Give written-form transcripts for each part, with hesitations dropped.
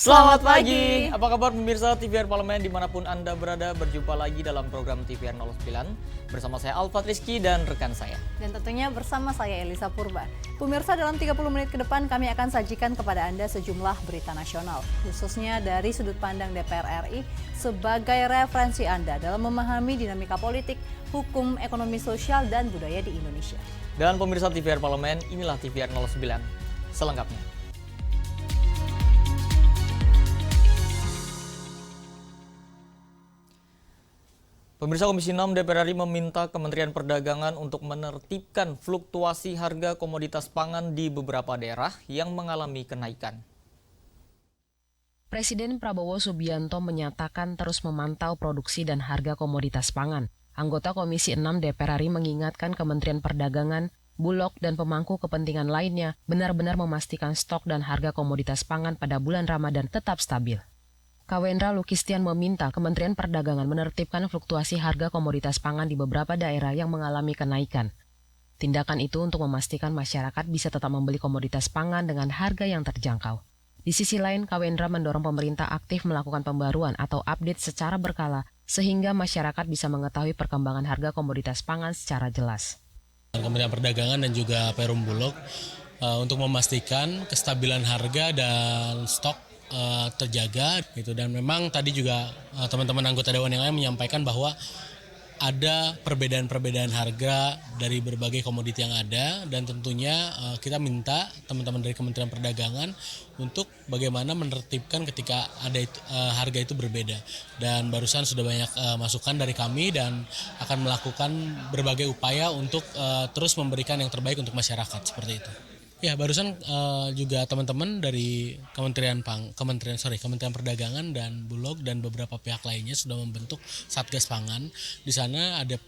Selamat pagi. Apa kabar pemirsa TVR Parlemen dimanapun Anda berada, berjumpa lagi dalam program TVR 09 bersama saya Alfat Rizky dan rekan saya. Dan tentunya bersama saya Elisa Purba. Pemirsa, dalam 30 menit ke depan kami akan sajikan kepada Anda sejumlah berita nasional, khususnya dari sudut pandang DPR RI sebagai referensi Anda dalam memahami dinamika politik, hukum, ekonomi sosial, dan budaya di Indonesia. Dan pemirsa TVR Parlemen, inilah TVR 09 selengkapnya. Pemirsa, Komisi 6 DPR RI meminta Kementerian Perdagangan untuk menertibkan fluktuasi harga komoditas pangan di beberapa daerah yang mengalami kenaikan. Presiden Prabowo Subianto menyatakan terus memantau produksi dan harga komoditas pangan. Anggota Komisi 6 DPR RI mengingatkan Kementerian Perdagangan, Bulog, dan pemangku kepentingan lainnya benar-benar memastikan stok dan harga komoditas pangan pada bulan Ramadan tetap stabil. Kawendra Lukistian meminta Kementerian Perdagangan menertibkan fluktuasi harga komoditas pangan di beberapa daerah yang mengalami kenaikan. Tindakan itu untuk memastikan masyarakat bisa tetap membeli komoditas pangan dengan harga yang terjangkau. Di sisi lain, Kawendra mendorong pemerintah aktif melakukan pembaruan atau update secara berkala sehingga masyarakat bisa mengetahui perkembangan harga komoditas pangan secara jelas. Kementerian Perdagangan dan juga Perum Bulog untuk memastikan kestabilan harga dan stok terjaga gitu. Dan memang tadi juga teman-teman anggota Dewan yang lain menyampaikan bahwa ada perbedaan-perbedaan harga dari berbagai komoditi yang ada, dan tentunya kita minta teman-teman dari Kementerian Perdagangan untuk bagaimana menertibkan ketika ada harga itu berbeda. Dan barusan sudah banyak masukan dari kami dan akan melakukan berbagai upaya untuk terus memberikan yang terbaik untuk masyarakat seperti itu. Ya, barusan juga teman-teman dari Kementerian Perdagangan dan Bulog dan beberapa pihak lainnya sudah membentuk Satgas Pangan. Di sana ada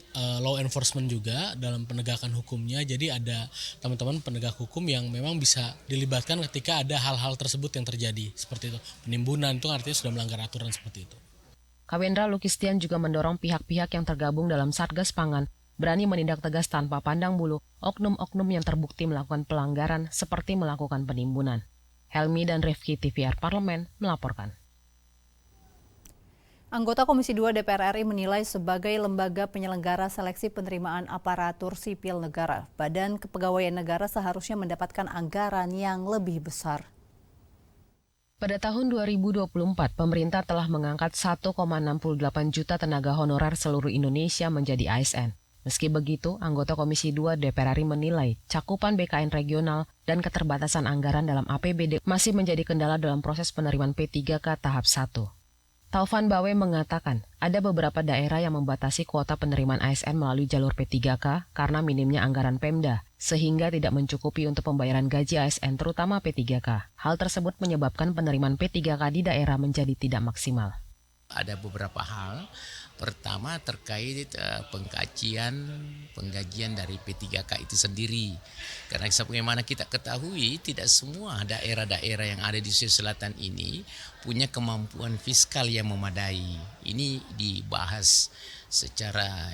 law enforcement juga dalam penegakan hukumnya. Jadi ada teman-teman penegak hukum yang memang bisa dilibatkan ketika ada hal-hal tersebut yang terjadi. Seperti itu. Penimbunan itu artinya sudah melanggar aturan seperti itu. Kawendra Lukistian juga mendorong pihak-pihak yang tergabung dalam Satgas Pangan berani menindak tegas tanpa pandang bulu oknum-oknum yang terbukti melakukan pelanggaran seperti melakukan penimbunan. Helmi dan Rifki, TVR Parlemen, melaporkan. Anggota Komisi 2 DPR RI menilai sebagai lembaga penyelenggara seleksi penerimaan aparatur sipil negara, Badan Kepegawaian Negara seharusnya mendapatkan anggaran yang lebih besar. Pada tahun 2024, pemerintah telah mengangkat 1,68 juta tenaga honorer seluruh Indonesia menjadi ASN. Meski begitu, anggota Komisi 2 DPR RI menilai cakupan BKN regional dan keterbatasan anggaran dalam APBD masih menjadi kendala dalam proses penerimaan P3K tahap 1. Taufan Bawe mengatakan ada beberapa daerah yang membatasi kuota penerimaan ASN melalui jalur P3K karena minimnya anggaran Pemda, sehingga tidak mencukupi untuk pembayaran gaji ASN terutama P3K. Hal tersebut menyebabkan penerimaan P3K di daerah menjadi tidak maksimal. Ada beberapa hal. Pertama terkait penggajian dari P3K itu sendiri. Karena sebagaimana kita ketahui tidak semua daerah-daerah yang ada di Sulawesi Selatan ini punya kemampuan fiskal yang memadai. Ini dibahas secara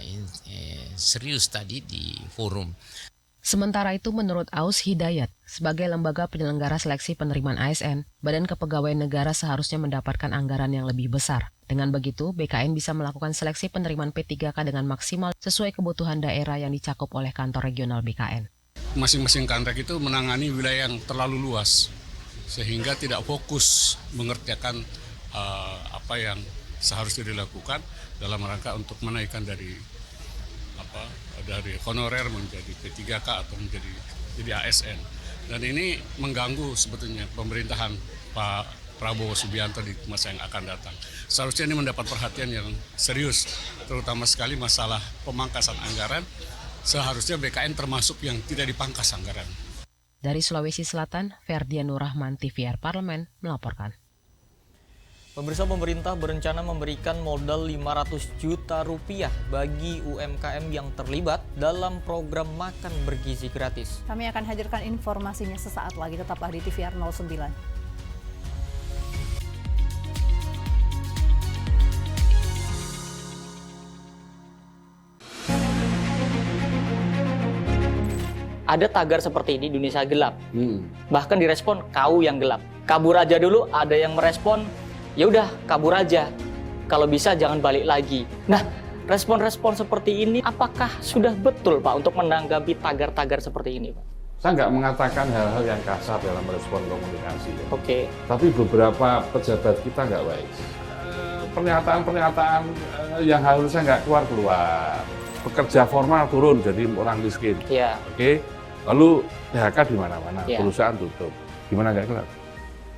serius tadi di forum. Sementara itu, menurut Aus Hidayat, sebagai lembaga penyelenggara seleksi penerimaan ASN, Badan Kepegawaian Negara seharusnya mendapatkan anggaran yang lebih besar. Dengan begitu, BKN bisa melakukan seleksi penerimaan P3K dengan maksimal sesuai kebutuhan daerah yang dicakup oleh kantor regional BKN. Masing-masing kantor itu menangani wilayah yang terlalu luas, sehingga tidak fokus mengerjakan apa yang seharusnya dilakukan dalam rangka untuk menaikkan dari honorer menjadi P3K atau menjadi ASN. Dan ini mengganggu sebetulnya pemerintahan Pak Prabowo Subianto di masa yang akan datang. Seharusnya ini mendapat perhatian yang serius, terutama sekali masalah pemangkasan anggaran. Seharusnya BKN termasuk yang tidak dipangkas anggaran. Dari Sulawesi Selatan, Ferdian Nurrahman, TVR Parlemen, melaporkan. Pemirsa, pemerintah berencana memberikan modal 500 juta rupiah bagi UMKM yang terlibat dalam program makan bergizi gratis. Kami akan hadirkan informasinya sesaat lagi, tetaplah di TVR 09. ada tagar seperti ini, Indonesia gelap. Bahkan direspon kau yang gelap. Kabur aja dulu, ada yang merespon, ya udah kabur aja. Kalau bisa jangan balik lagi. Nah, respon-respon seperti ini apakah sudah betul Pak untuk menanggapi tagar-tagar seperti ini Pak? Saya nggak mengatakan hal-hal yang kasar dalam respon komunikasi. Ya. Oke. Tapi beberapa pejabat kita nggak baik. Pernyataan-pernyataan yang harusnya nggak keluar. Pekerja formal turun jadi orang miskin. Iya. Oke. Lalu PHK di mana-mana, Iya. perusahaan tutup. Gimana nggak gelap?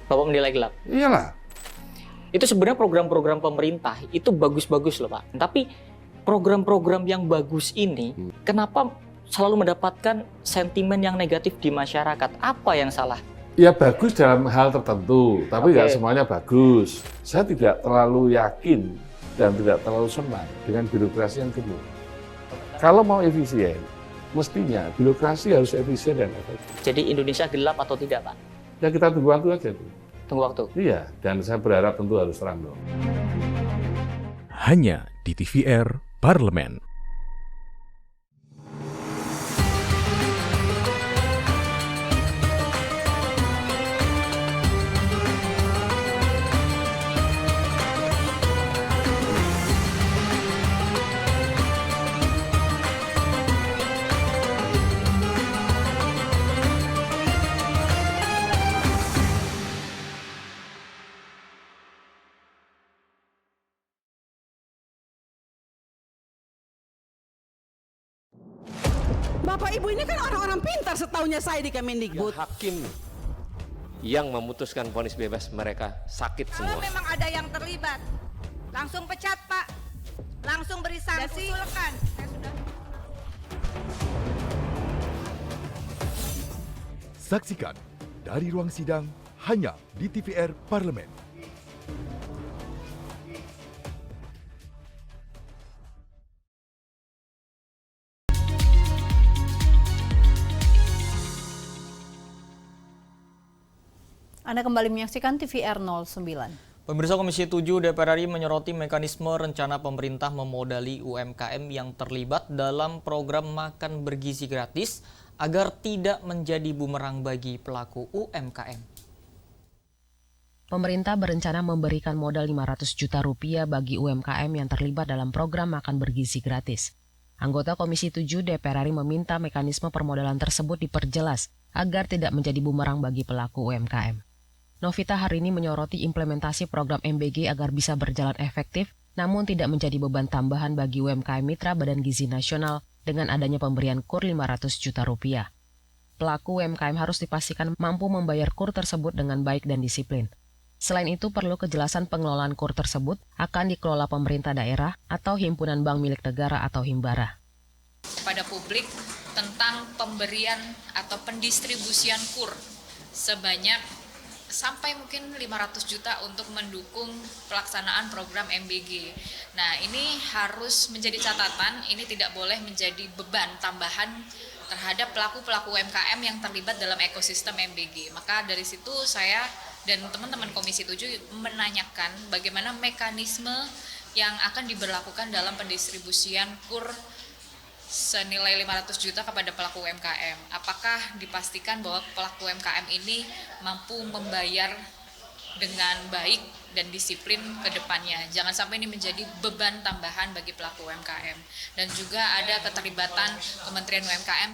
Bapak menilai gelap. Iyalah. Itu sebenarnya program-program pemerintah itu bagus-bagus loh Pak. Tapi program-program yang bagus ini kenapa selalu mendapatkan sentimen yang negatif di masyarakat? Apa yang salah? Ya bagus dalam hal tertentu, tapi nggak Oke. semuanya bagus. Saya tidak terlalu yakin dan tidak terlalu senang dengan birokrasi yang gemuk. Kalau mau efisien, mestinya birokrasi harus efisien dan efektif. Jadi Indonesia gelap atau tidak Pak? Ya kita tunggu waktu aja tuh. Tunggu waktu. Iya, dan saya berharap tentu harus terang dong. Hanya di TVR Parlemen. Bapak Ibu ini kan orang-orang pintar setaunya saya di Kemendikbud. Hakim yang memutuskan vonis bebas mereka sakit Kalau semua. memang ada yang terlibat, langsung pecat Pak, langsung beri sanksi. Usulkan. Saya sudah. Saksikan dari ruang sidang hanya di TVR Parlemen. Anda kembali menyaksikan TVR 09. Pemirsa Komisi 7 DPR RI menyoroti mekanisme rencana pemerintah memodali UMKM yang terlibat dalam program makan bergizi gratis agar tidak menjadi bumerang bagi pelaku UMKM. Pemerintah berencana memberikan modal 500 juta rupiah bagi UMKM yang terlibat dalam program makan bergizi gratis. Anggota Komisi 7 DPR RI meminta mekanisme permodalan tersebut diperjelas agar tidak menjadi bumerang bagi pelaku UMKM. Novita hari ini menyoroti implementasi program MBG agar bisa berjalan efektif, namun tidak menjadi beban tambahan bagi UMKM Mitra Badan Gizi Nasional dengan adanya pemberian KUR 500 juta rupiah. Pelaku UMKM harus dipastikan mampu membayar KUR tersebut dengan baik dan disiplin. Selain itu, perlu kejelasan pengelolaan KUR tersebut akan dikelola pemerintah daerah atau himpunan bank milik negara atau Himbara. Kepada publik tentang pemberian atau pendistribusian KUR sebanyak sampai mungkin 500 juta untuk mendukung pelaksanaan program MBG. Nah, ini harus menjadi catatan, ini tidak boleh menjadi beban tambahan terhadap pelaku-pelaku UMKM yang terlibat dalam ekosistem MBG. Maka dari situ saya dan teman-teman Komisi 7 menanyakan bagaimana mekanisme yang akan diberlakukan dalam pendistribusian KUR senilai 500 juta kepada pelaku UMKM. Apakah dipastikan bahwa pelaku UMKM ini mampu membayar dengan baik dan disiplin ke depannya. Jangan sampai ini menjadi beban tambahan bagi pelaku UMKM. Dan juga ada keterlibatan Kementerian UMKM.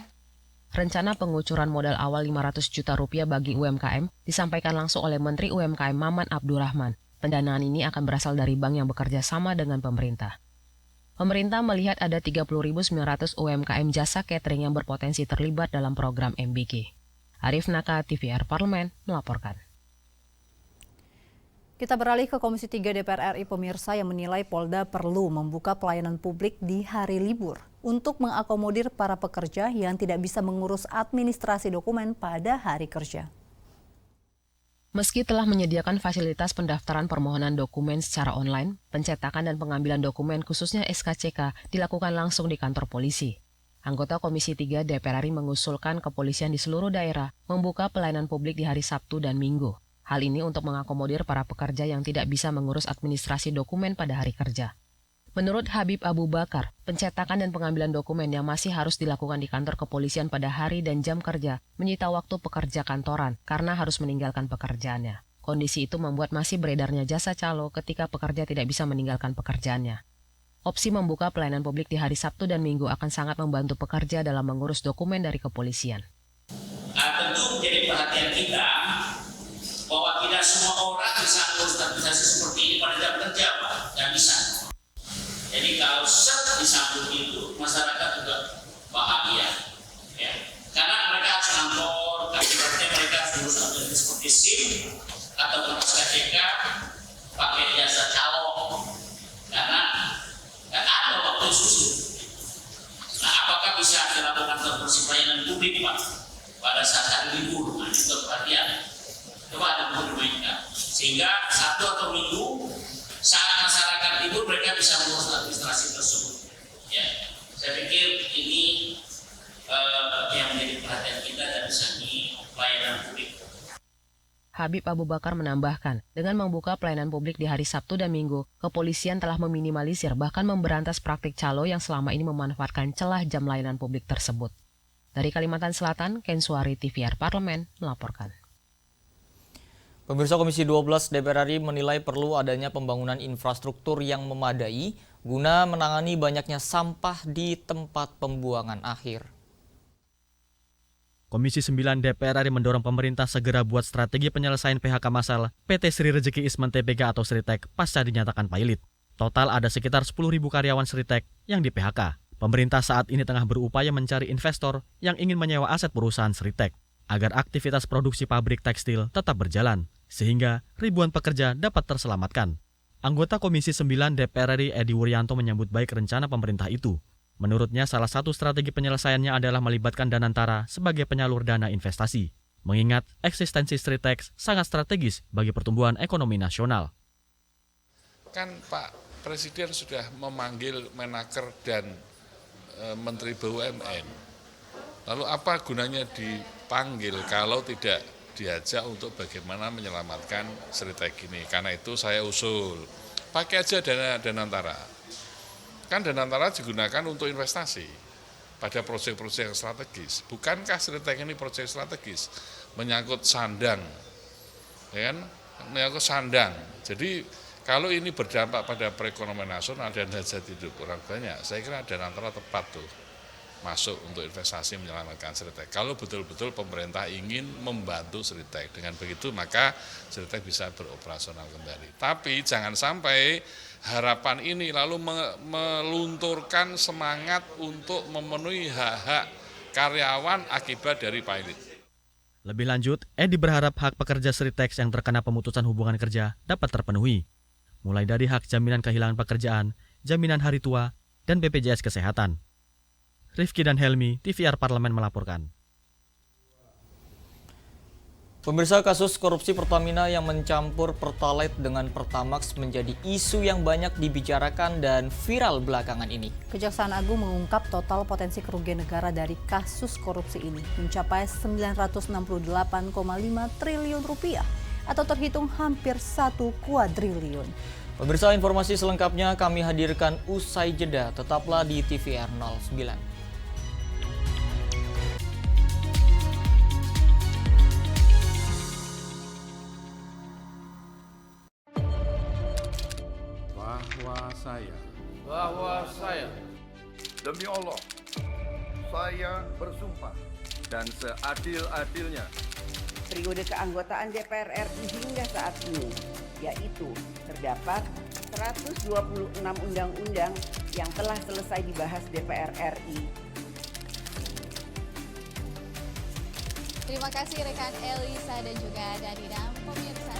Rencana pengucuran modal awal 500 juta rupiah bagi UMKM disampaikan langsung oleh Menteri UMKM Maman Abdurrahman. Pendanaan ini akan berasal dari bank yang bekerja sama dengan pemerintah. Pemerintah melihat ada 30.900 UMKM jasa catering yang berpotensi terlibat dalam program MBG. Arif Naka, TVR Parlemen, melaporkan. Kita beralih ke Komisi 3 DPR RI pemirsa yang menilai Polda perlu membuka pelayanan publik di hari libur untuk mengakomodir para pekerja yang tidak bisa mengurus administrasi dokumen pada hari kerja. Meski telah menyediakan fasilitas pendaftaran permohonan dokumen secara online, pencetakan dan pengambilan dokumen khususnya SKCK dilakukan langsung di kantor polisi. Anggota Komisi 3 DPR RI mengusulkan kepolisian di seluruh daerah membuka pelayanan publik di hari Sabtu dan Minggu. Hal ini untuk mengakomodir para pekerja yang tidak bisa mengurus administrasi dokumen pada hari kerja. Menurut Habib Abu Bakar, pencetakan dan pengambilan dokumen yang masih harus dilakukan di kantor kepolisian pada hari dan jam kerja menyita waktu pekerja kantoran karena harus meninggalkan pekerjaannya. Kondisi itu membuat masih beredarnya jasa calo ketika pekerja tidak bisa meninggalkan pekerjaannya. Opsi membuka pelayanan publik di hari Sabtu dan Minggu akan sangat membantu pekerja dalam mengurus dokumen dari kepolisian. Tentu menjadi perhatian kita bahwa tidak semua orang bisa mengurus administrasi seperti ini pada jam kerja, Pak. Tidak bisa. Jadi kalau disambut itu, masyarakat juga bahagia. Ya. Karena mereka harus kantor, akibatnya mereka harus mengurus administrasi seperti SIM atau mengurus KCK, pakai jasa calo. Karena tidak ada waktu susu. Nah, apakah bisa dilakukan transportasi pelayanan publik, Pak? Pada saat hari libur, nah, itu perhatian. Coba ada dimainkan. Sehingga Sabtu atau Minggu, saat masyarakat libur, mereka bisa mengurus administrasi tersebut. Ya, saya pikir ini yang menjadi perhatian kita dari segi pelayanan publik. Habib Abu Bakar menambahkan, dengan membuka pelayanan publik di hari Sabtu dan Minggu, kepolisian telah meminimalisir bahkan memberantas praktik calo yang selama ini memanfaatkan celah jam layanan publik tersebut. Dari Kalimantan Selatan, Ken Suari, TVR Parlemen, melaporkan. Pemirsa, Komisi 12 DPR RI menilai perlu adanya pembangunan infrastruktur yang memadai guna menangani banyaknya sampah di tempat pembuangan akhir. Komisi 9 DPR RI mendorong pemerintah segera buat strategi penyelesaian PHK massal PT Sri Rezeki Isman Tbk atau Sritek pasca dinyatakan pailit. Total ada sekitar 10.000 karyawan Sritek yang di PHK. Pemerintah saat ini tengah berupaya mencari investor yang ingin menyewa aset perusahaan Sritek agar aktivitas produksi pabrik tekstil tetap berjalan, sehingga ribuan pekerja dapat terselamatkan. Anggota Komisi 9 DPR RI Edi Wuryanto menyambut baik rencana pemerintah itu. Menurutnya, salah satu strategi penyelesaiannya adalah melibatkan Danantara sebagai penyalur dana investasi, mengingat eksistensi Sritek sangat strategis bagi pertumbuhan ekonomi nasional. Kan Pak Presiden sudah memanggil Menaker dan Menteri BUMN. Lalu apa gunanya dipanggil kalau tidak diajak untuk bagaimana menyelamatkan Sritek ini? Karena itu saya usul, pakai aja dana Danantara. Kan Danantara digunakan untuk investasi pada proyek-proyek strategis. Bukankah Sritek ini proyek strategis? Menyangkut sandang, ya kan? Menyangkut sandang. Jadi kalau ini berdampak pada perekonomian nasional dan hajat hidup orang banyak, saya kira Danantara tepat tuh masuk untuk investasi menyelamatkan Sritek. Kalau betul-betul pemerintah ingin membantu Sritek, dengan begitu maka Sritek bisa beroperasional kembali. Tapi jangan sampai harapan ini lalu melunturkan semangat untuk memenuhi hak-hak karyawan akibat dari pailit. Lebih lanjut, Edi berharap hak pekerja Sritek yang terkena pemutusan hubungan kerja dapat terpenuhi, mulai dari hak jaminan kehilangan pekerjaan, jaminan hari tua, dan BPJS Kesehatan. Rifki dan Helmi, TVR Parlemen melaporkan. Pemirsa, kasus korupsi Pertamina yang mencampur Pertalite dengan Pertamax menjadi isu yang banyak dibicarakan dan viral belakangan ini. Kejaksaan Agung mengungkap total potensi kerugian negara dari kasus korupsi ini mencapai 968,5 triliun rupiah atau terhitung hampir 1 kuadriliun. Pemirsa, informasi selengkapnya kami hadirkan usai jeda. Tetaplah di TVR 09. Bahwa saya demi Allah saya bersumpah dan seadil-adilnya periode keanggotaan DPR RI hingga saat ini, yaitu terdapat 126 undang-undang yang telah selesai dibahas DPR RI. Terima kasih rekan Elisa dan juga Danida. Pemirsa,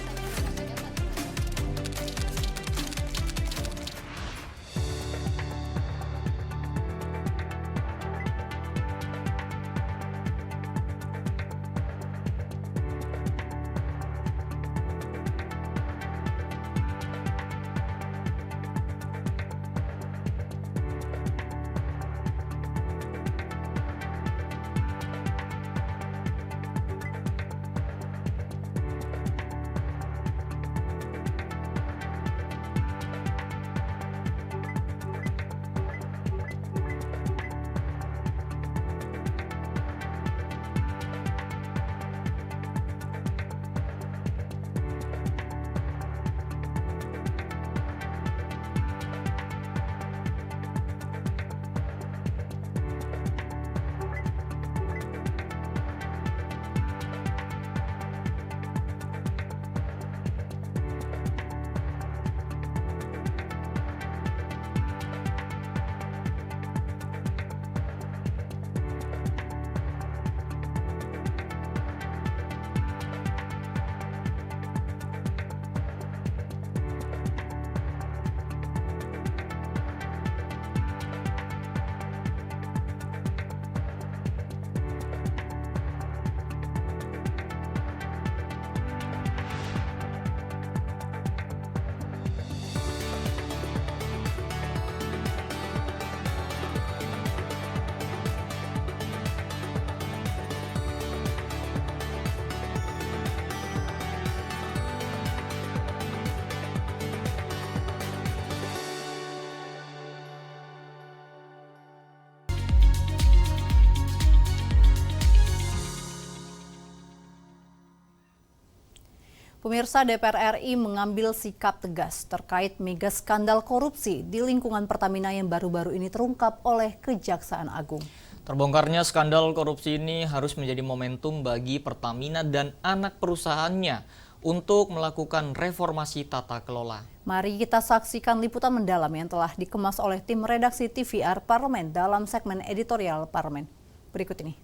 Pemirsa, DPR RI mengambil sikap tegas terkait mega skandal korupsi di lingkungan Pertamina yang baru-baru ini terungkap oleh Kejaksaan Agung. Terbongkarnya skandal korupsi ini harus menjadi momentum bagi Pertamina dan anak perusahaannya untuk melakukan reformasi tata kelola. Mari kita saksikan liputan mendalam yang telah dikemas oleh tim redaksi TVR Parlemen dalam segmen editorial Parlemen. Berikut ini.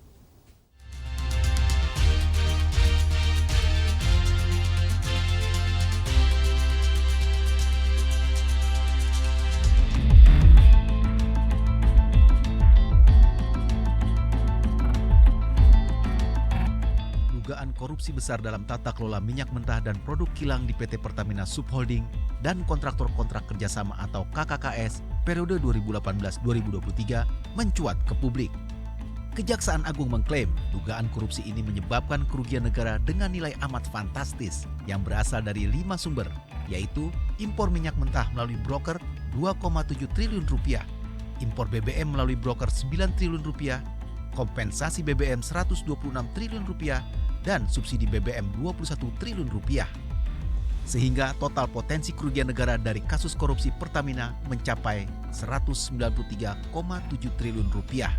Dugaan korupsi besar dalam tata kelola minyak mentah dan produk kilang di PT Pertamina Subholding dan kontraktor-kontrak kerjasama atau KKKS periode 2018-2023 mencuat ke publik. Kejaksaan Agung mengklaim dugaan korupsi ini menyebabkan kerugian negara dengan nilai amat fantastis yang berasal dari 5 sumber, yaitu impor minyak mentah melalui broker 2,7 triliun rupiah, impor BBM melalui broker 9 triliun rupiah, kompensasi BBM 126 triliun rupiah, dan subsidi BBM 21 triliun rupiah. Sehingga total potensi kerugian negara dari kasus korupsi Pertamina mencapai 193,7 triliun rupiah.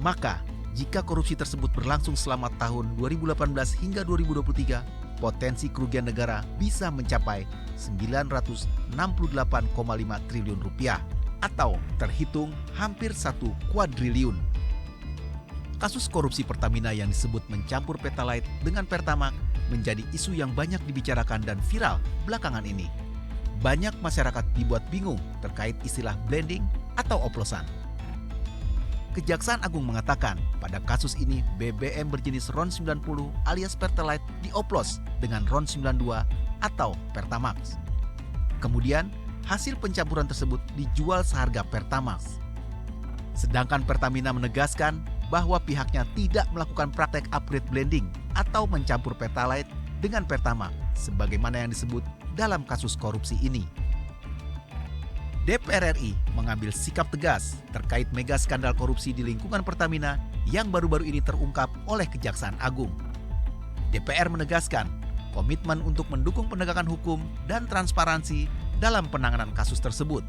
Maka, jika korupsi tersebut berlangsung selama tahun 2018 hingga 2023, potensi kerugian negara bisa mencapai 968,5 triliun rupiah atau terhitung hampir 1 kuadriliun. Kasus korupsi Pertamina yang disebut mencampur Pertalite dengan Pertamax menjadi isu yang banyak dibicarakan dan viral belakangan ini. Banyak masyarakat dibuat bingung terkait istilah blending atau oplosan. Kejaksaan Agung mengatakan pada kasus ini BBM berjenis RON 90 alias Pertalite dioplos dengan RON 92 atau Pertamax. Kemudian hasil pencampuran tersebut dijual seharga Pertamax. Sedangkan Pertamina menegaskan bahwa pihaknya tidak melakukan praktek upgrade blending atau mencampur Pertalite dengan Pertamax sebagaimana yang disebut dalam kasus korupsi ini. DPR RI mengambil sikap tegas terkait mega skandal korupsi di lingkungan Pertamina yang baru-baru ini terungkap oleh Kejaksaan Agung. DPR menegaskan komitmen untuk mendukung penegakan hukum dan transparansi dalam penanganan kasus tersebut.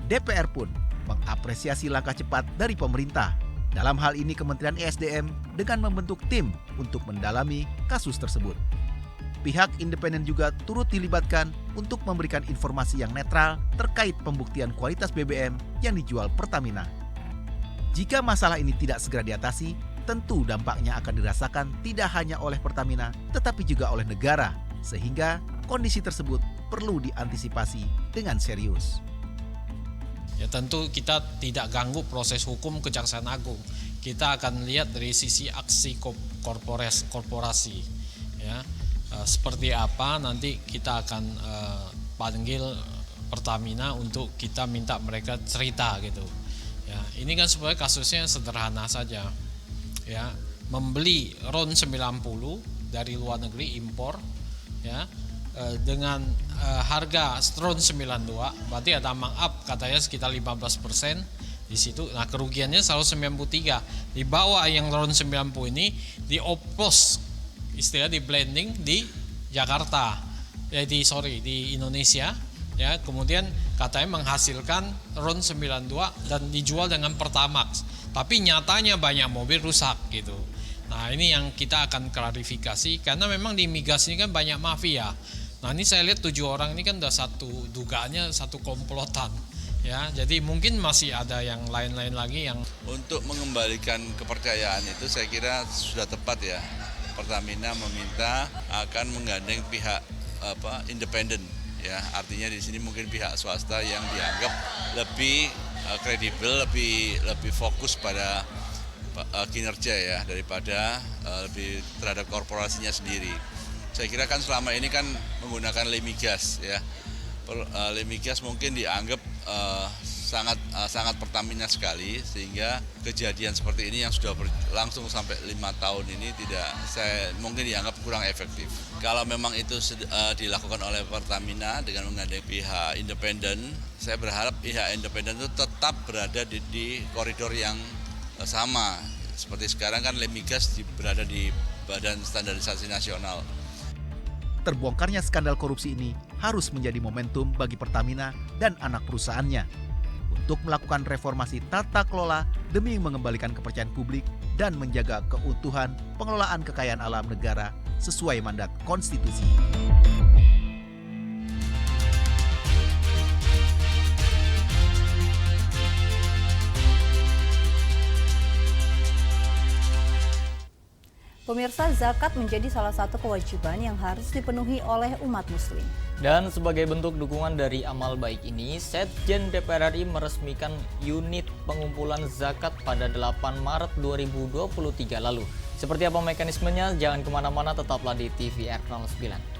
DPR pun mengapresiasi langkah cepat dari pemerintah. Dalam hal ini Kementerian ESDM dengan membentuk tim untuk mendalami kasus tersebut. Pihak independen juga turut dilibatkan untuk memberikan informasi yang netral terkait pembuktian kualitas BBM yang dijual Pertamina. Jika masalah ini tidak segera diatasi, tentu dampaknya akan dirasakan tidak hanya oleh Pertamina, tetapi juga oleh negara, sehingga kondisi tersebut perlu diantisipasi dengan serius. Ya tentu kita tidak ganggu proses hukum Kejaksaan Agung. Kita akan lihat dari sisi aksi korporasi. Ya, seperti apa nanti kita akan panggil Pertamina untuk kita minta mereka cerita gitu. Ya, ini kan sebenarnya kasusnya sederhana saja. Ya, membeli RON 90 dari luar negeri impor, ya. Dengan harga RON 92, berarti ada markup katanya sekitar 15% di situ. Nah, kerugiannya 193. Di bawah yang RON 90 ini dioplos, istilah di blending di Jakarta. Di Indonesia, ya. Kemudian katanya menghasilkan RON 92 dan dijual dengan Pertamax. Tapi nyatanya banyak mobil rusak gitu. Nah, ini yang kita akan klarifikasi karena memang di migas ini kan banyak mafia. Nah, ini saya lihat 7 orang ini kan udah dugaannya satu komplotan, ya. Jadi mungkin masih ada yang lain-lain lagi yang untuk mengembalikan kepercayaan itu saya kira sudah tepat ya. Pertamina meminta akan menggandeng pihak independen, ya. Artinya di sini mungkin pihak swasta yang dianggap lebih kredibel, lebih fokus pada kinerja ya daripada lebih terhadap korporasinya sendiri. Saya kira kan selama ini kan menggunakan Lemigas ya. Lemigas mungkin dianggap sangat Pertamina sekali sehingga kejadian seperti ini yang sudah berlangsung sampai 5 tahun ini mungkin dianggap kurang efektif. Kalau memang itu dilakukan oleh Pertamina dengan menggandeng pihak independen, saya berharap pihak independen itu tetap berada di koridor yang sama. Seperti sekarang kan Lemigas berada di Badan Standarisasi Nasional. Terbongkarnya skandal korupsi ini harus menjadi momentum bagi Pertamina dan anak perusahaannya untuk melakukan reformasi tata kelola demi mengembalikan kepercayaan publik dan menjaga keutuhan pengelolaan kekayaan alam negara sesuai mandat konstitusi. Pemirsa, zakat menjadi salah satu kewajiban yang harus dipenuhi oleh umat muslim. Dan sebagai bentuk dukungan dari amal baik ini, Setjen DPR RI meresmikan unit pengumpulan zakat pada 8 Maret 2023 lalu. Seperti apa mekanismenya? Jangan kemana-mana, tetaplah di TVR 09.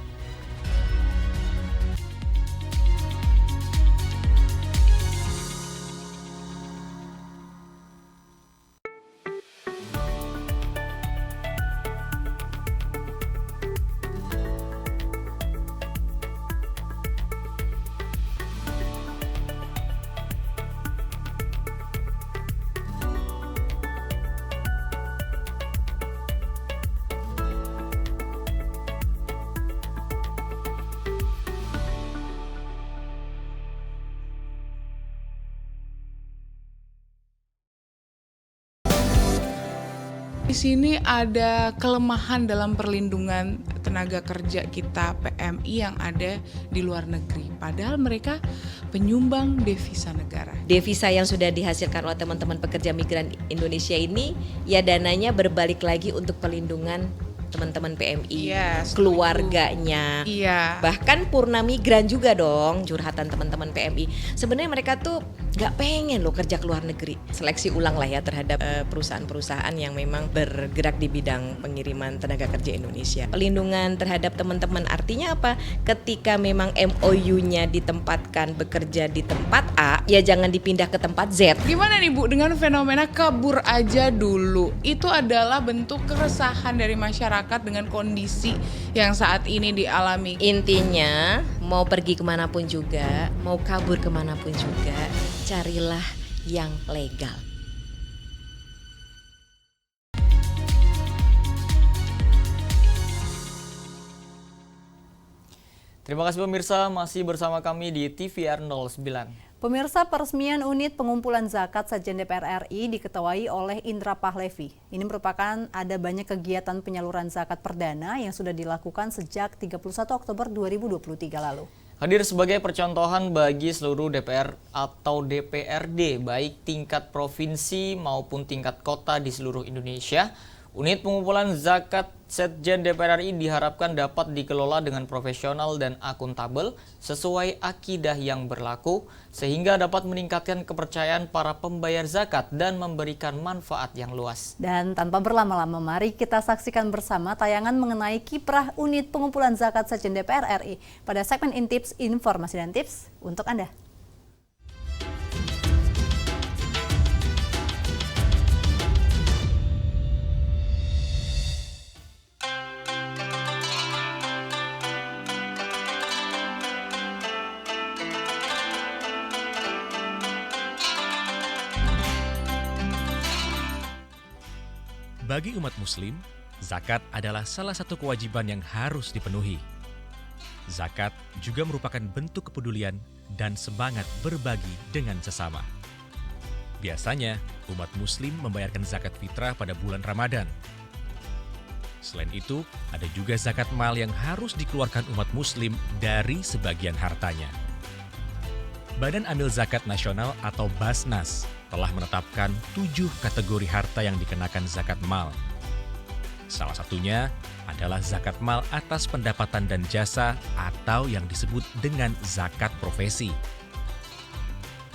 Di sini ada kelemahan dalam perlindungan tenaga kerja kita PMI yang ada di luar negeri. Padahal mereka penyumbang devisa negara. Devisa yang sudah dihasilkan oleh teman-teman pekerja migran Indonesia ini, ya dananya berbalik lagi untuk perlindungan teman-teman PMI, keluarganya, bahkan purna migran juga dong, curhatan teman-teman PMI. Sebenarnya mereka tuh nggak pengen loh kerja ke luar negeri. Seleksi ulang lah ya terhadap perusahaan-perusahaan yang memang bergerak di bidang pengiriman tenaga kerja Indonesia. Pelindungan terhadap teman-teman artinya apa? Ketika memang MOU-nya ditempatkan bekerja di tempat A, ya jangan dipindah ke tempat Z. Gimana nih Bu dengan fenomena kabur aja dulu? Itu adalah bentuk keresahan dari masyarakat dengan kondisi yang saat ini dialami. Intinya mau pergi kemanapun juga, mau kabur kemanapun juga, carilah yang legal. Terima kasih pemirsa, masih bersama kami di TVR 09. Pemirsa, peresmian unit pengumpulan zakat Setjen DPR RI diketuai oleh Indra Pahlevi. Ini merupakan ada banyak kegiatan penyaluran zakat perdana yang sudah dilakukan sejak 31 Oktober 2023 lalu. Hadir sebagai percontohan bagi seluruh DPR atau DPRD, baik tingkat provinsi maupun tingkat kota di seluruh Indonesia. Unit pengumpulan zakat Setjen DPR RI diharapkan dapat dikelola dengan profesional dan akuntabel sesuai akidah yang berlaku, sehingga dapat meningkatkan kepercayaan para pembayar zakat dan memberikan manfaat yang luas. Dan tanpa berlama-lama, mari kita saksikan bersama tayangan mengenai kiprah unit pengumpulan zakat Setjen DPR RI pada segmen Intips, Informasi dan Tips untuk Anda. Bagi umat muslim, zakat adalah salah satu kewajiban yang harus dipenuhi. Zakat juga merupakan bentuk kepedulian dan semangat berbagi dengan sesama. Biasanya, umat muslim membayarkan zakat fitrah pada bulan Ramadan. Selain itu, ada juga zakat mal yang harus dikeluarkan umat muslim dari sebagian hartanya. Badan Amil Zakat Nasional atau Basnas telah menetapkan 7 kategori harta yang dikenakan zakat mal. Salah satunya adalah zakat mal atas pendapatan dan jasa atau yang disebut dengan zakat profesi.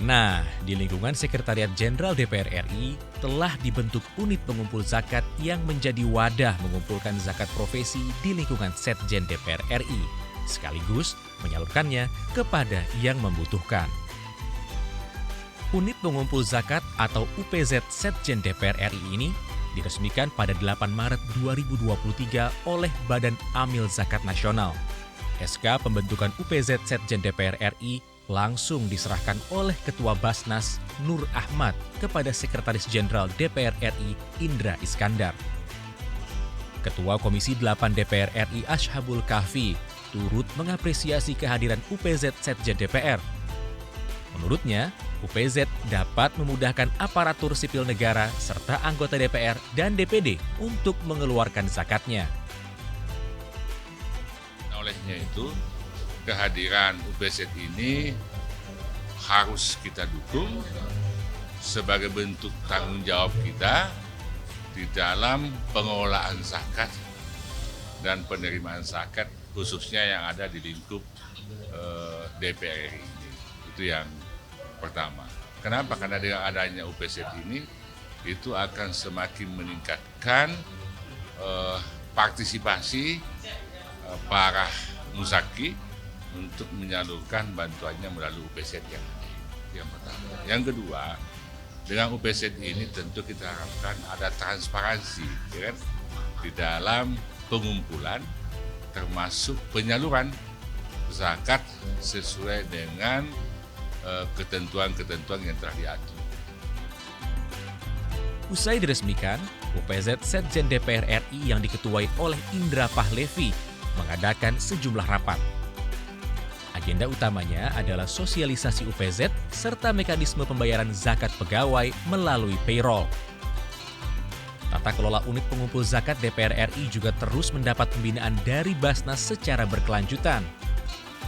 Nah, di lingkungan Sekretariat Jenderal DPR RI telah dibentuk unit pengumpul zakat yang menjadi wadah mengumpulkan zakat profesi di lingkungan Setjen DPR RI, sekaligus menyalurkannya kepada yang membutuhkan. Unit pengumpul zakat atau UPZ Setjen DPR RI ini diresmikan pada 8 Maret 2023 oleh Badan Amil Zakat Nasional. SK pembentukan UPZ Setjen DPR RI langsung diserahkan oleh Ketua Basnas Nur Ahmad kepada Sekretaris Jenderal DPR RI Indra Iskandar. Ketua Komisi 8 DPR RI Ashabul Kahfi turut mengapresiasi kehadiran UPZ Setjen DPR. Menurutnya, UPZ dapat memudahkan aparatur sipil negara serta anggota DPR dan DPD untuk mengeluarkan zakatnya. Olehnya itu, kehadiran UPZ ini harus kita dukung sebagai bentuk tanggung jawab kita di dalam pengelolaan zakat dan penerimaan zakat, khususnya yang ada di lingkup DPR RI. Itu yang pertama. Kenapa? Karena dengan adanya UPZ ini, itu akan semakin meningkatkan partisipasi para muzaki untuk menyalurkan bantuannya melalui UPZ yang ada. Yang pertama. Yang kedua, dengan UPZ ini tentu kita harapkan ada transparansi, ya kan? Di dalam pengumpulan termasuk penyaluran zakat sesuai dengan ketentuan-ketentuan yang telah diatur. Usai diresmikan, UPZ Setjen DPR RI yang diketuai oleh Indra Pahlevi mengadakan sejumlah rapat. Agenda utamanya adalah sosialisasi UPZ serta mekanisme pembayaran zakat pegawai melalui payroll. Tata kelola unit pengumpul zakat DPR RI juga terus mendapat pembinaan dari Basnas secara berkelanjutan,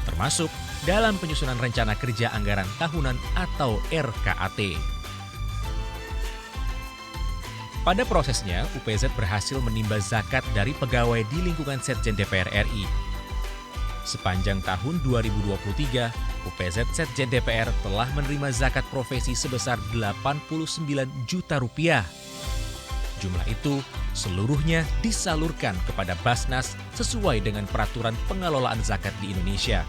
termasuk dalam penyusunan rencana kerja anggaran tahunan atau RKAT. Pada prosesnya, UPZ berhasil menimba zakat dari pegawai di lingkungan Setjen DPR RI. Sepanjang tahun 2023, UPZ Setjen DPR telah menerima zakat profesi sebesar 89 juta rupiah. Jumlah itu seluruhnya disalurkan kepada Basnas sesuai dengan peraturan pengelolaan zakat di Indonesia.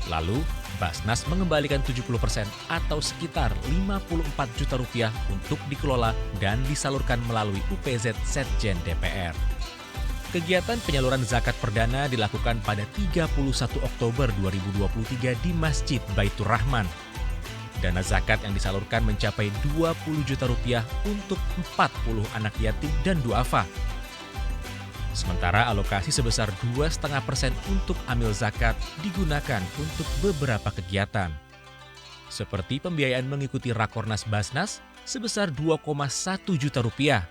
Lalu, Basnas mengembalikan 70% atau sekitar 54 juta rupiah untuk dikelola dan disalurkan melalui UPZ Setjen DPR. Kegiatan penyaluran zakat perdana dilakukan pada 31 Oktober 2023 di Masjid Baitur Rahman. Dana zakat yang disalurkan mencapai 20 juta rupiah untuk 40 anak yatim dan duafa. Sementara alokasi sebesar 2,5% untuk amil zakat digunakan untuk beberapa kegiatan. Seperti pembiayaan mengikuti Rakornas Basnas sebesar 2,1 juta rupiah,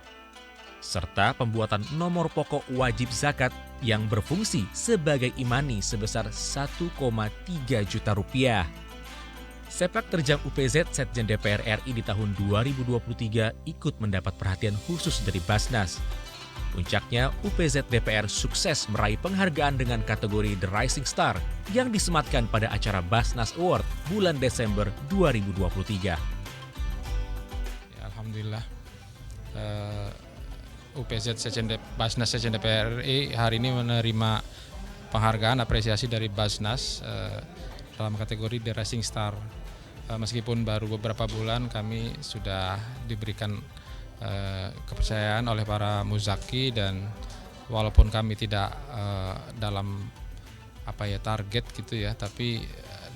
serta pembuatan nomor pokok wajib zakat yang berfungsi sebagai imani sebesar 1,3 juta rupiah. Sepak terjang UPZ Setjen DPR RI di tahun 2023 ikut mendapat perhatian khusus dari Basnas. Puncaknya, UPZ DPR sukses meraih penghargaan dengan kategori The Rising Star yang disematkan pada acara Basnas Award bulan Desember 2023. Ya, Alhamdulillah, UPZ Basnas Setjen DPR RI hari ini menerima penghargaan apresiasi dari Basnas dalam kategori The Rising Star. Meskipun baru beberapa bulan, kami sudah diberikan kepercayaan oleh para muzaki, dan walaupun kami tidak dalam target gitu ya, tapi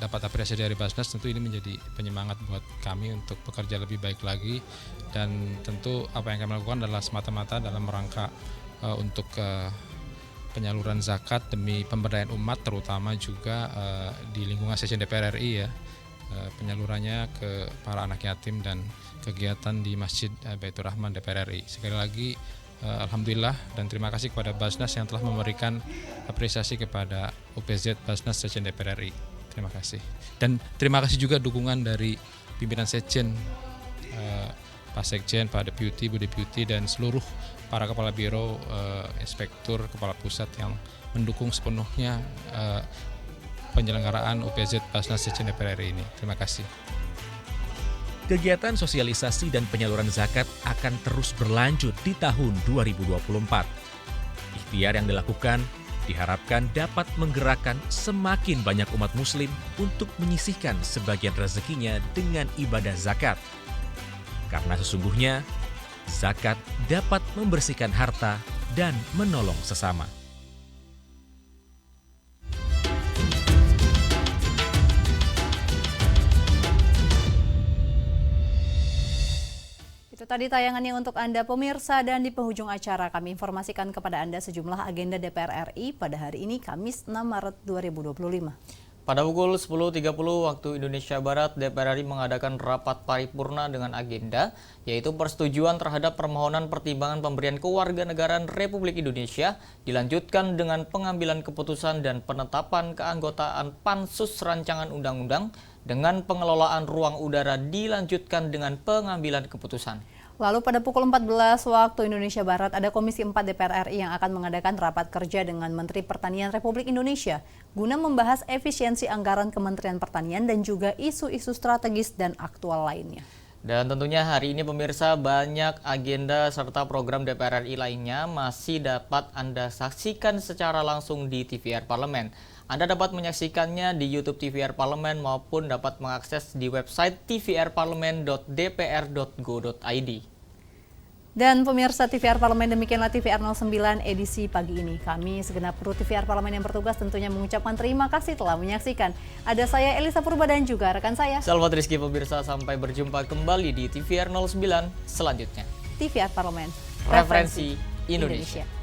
dapat apresiasi dari Basnas, tentu ini menjadi penyemangat buat kami untuk bekerja lebih baik lagi, dan tentu apa yang kami lakukan adalah semata-mata dalam rangka untuk penyaluran zakat demi pemberdayaan umat, terutama juga di lingkungan Setjen DPR RI ya, penyalurannya ke para anak yatim dan kegiatan di Masjid Baitur Rahman DPR RI. Sekali lagi alhamdulillah dan terima kasih kepada Basnas yang telah memberikan apresiasi kepada UPZ Basnas Setjen DPR RI. Terima kasih. Dan terima kasih juga dukungan dari pimpinan Setjen, Pak Sekjen, Pak Deputi, Bu Deputi, dan seluruh para kepala biro, inspektur, kepala pusat yang mendukung sepenuhnya penyelenggaraan UPZ Basnas Setjen DPR RI ini. Terima kasih. Kegiatan sosialisasi dan penyaluran zakat akan terus berlanjut di tahun 2024. Ikhtiar yang dilakukan diharapkan dapat menggerakkan semakin banyak umat muslim untuk menyisihkan sebagian rezekinya dengan ibadah zakat. Karena sesungguhnya, zakat dapat membersihkan harta dan menolong sesama. Itu tadi tayangannya untuk Anda pemirsa, dan di penghujung acara kami informasikan kepada Anda sejumlah agenda DPR RI pada hari ini Kamis 6 Maret 2025. Pada pukul 10.30 waktu Indonesia Barat, DPR RI mengadakan rapat paripurna dengan agenda, yaitu persetujuan terhadap permohonan pertimbangan pemberian kewarganegaraan Republik Indonesia, dilanjutkan dengan pengambilan keputusan dan penetapan keanggotaan Pansus Rancangan Undang-Undang, dengan pengelolaan ruang udara dilanjutkan dengan pengambilan keputusan. Lalu pada pukul 14 waktu Indonesia Barat, ada Komisi 4 DPR RI yang akan mengadakan rapat kerja dengan Menteri Pertanian Republik Indonesia guna membahas efisiensi anggaran Kementerian Pertanian dan juga isu-isu strategis dan aktual lainnya. Dan tentunya hari ini pemirsa, banyak agenda serta program DPR RI lainnya masih dapat Anda saksikan secara langsung di TVR Parlemen. Anda dapat menyaksikannya di YouTube TVR Parlemen maupun dapat mengakses di website tvrparlemen.dpr.go.id. Dan pemirsa TVR Parlemen, demikianlah TVR 09 edisi pagi ini. Kami segenap kru TVR Parlemen yang bertugas tentunya mengucapkan terima kasih telah menyaksikan. Ada saya Elisa Purba dan juga rekan saya Salvat Rizky. Pemirsa, sampai berjumpa kembali di TVR 09 selanjutnya. TVR Parlemen, Referensi Indonesia.